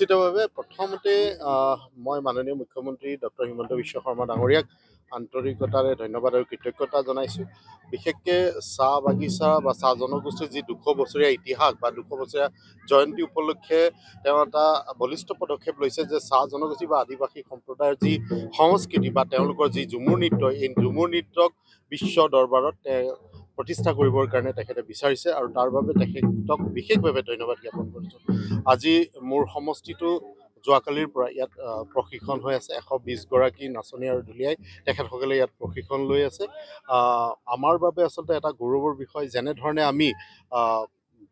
নিশ্চিতভাৱে প্ৰথমতে মই মাননীয় মুখ্যমন্ত্ৰী ডক্টৰ হিমন্ত বিশ্ব শৰ্মা ডাঙৰীয়াক আন্তৰিকতাৰে ধন্যবাদ আৰু কৃতজ্ঞতা জনাইছোঁ। বিশেষকৈ চাহ বাগিচা বা চাহ জনগোষ্ঠীৰ যি ২০০ বছৰীয়া ইতিহাস বা ২০০ বছৰীয়া জয়ন্তী উপলক্ষে তেওঁ এটা বলিষ্ঠ পদক্ষেপ লৈছে যে চাহ জনগোষ্ঠী বা আদিবাসী সম্প্ৰদায়ৰ যি সংস্কৃতি বা তেওঁলোকৰ যি ঝুমুৰ নৃত্য, এই ঝুমুৰ নৃত্যক বিশ্ব দৰবাৰত প্ৰতিষ্ঠা কৰিবৰ কাৰণে তেখেতে বিচাৰিছে আৰু তাৰ বাবে তেখেতক বিশেষভাৱে ধন্যবাদ জ্ঞাপন কৰিছোঁ। আজি মোৰ সমষ্টিটো যোৱাকালিৰ পৰা ইয়াত প্ৰশিক্ষণ হৈ আছে। ১২০ গৰাকী নাচনী আৰু ঢুলীয়াই তেখেতসকলে ইয়াত প্ৰশিক্ষণ লৈ আছে। আমাৰ বাবে আচলতে এটা গৌৰৱৰ বিষয়, যেনেধৰণে আমি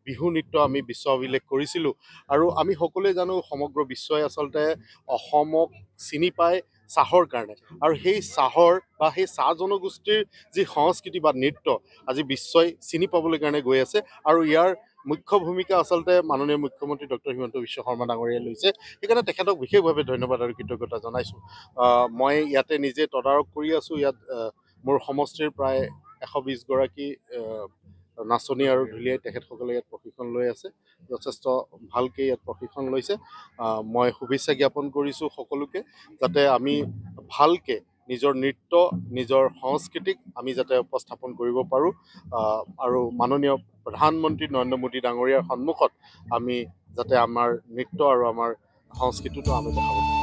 বিহু নৃত্য আমি বিশ্ব অভিলেখ কৰিছিলোঁ আৰু আমি সকলোৱে জানো সমগ্ৰ বিশ্বই আচলতে অসমক চিনি পায় চাহৰ কাৰণে, আৰু সেই চাহৰ বা সেই চাহ জনগোষ্ঠীৰ যি সংস্কৃতি বা নৃত্য আজি বিশ্বই চিনি পাবলৈ কাৰণে গৈ আছে। আৰু ইয়াৰ মুখ্য ভূমিকা আচলতে মাননীয় মুখ্যমন্ত্ৰী ডক্টৰ হিমন্ত বিশ্ব শৰ্মা ডাঙৰীয়াই লৈছে। সেইকাৰণে তেখেতক বিশেষভাৱে ধন্যবাদ আৰু কৃতজ্ঞতা জনাইছোঁ। মই ইয়াতে নিজে তদাৰক কৰি আছোঁ। ইয়াত মোৰ সমষ্টিৰ প্ৰায় ১২০ গৰাকী নাচনী আৰু ঢুলীয়াই তেখেতসকলে ইয়াত প্ৰশিক্ষণ লৈ আছে। যথেষ্ট ভালকৈ ইয়াত প্ৰশিক্ষণ লৈছে। মই শুভেচ্ছা জ্ঞাপন কৰিছোঁ সকলোকে, যাতে আমি ভালকৈ নিজৰ নৃত্য, নিজৰ সংস্কৃতিক আমি যাতে উপস্থাপন কৰিব পাৰোঁ আৰু মাননীয় প্ৰধানমন্ত্ৰী নৰেন্দ্ৰ মোদী ডাঙৰীয়াৰ সন্মুখত আমি যাতে আমাৰ নৃত্য আৰু আমাৰ সংস্কৃতিটো আমি দেখাব পাৰোঁ।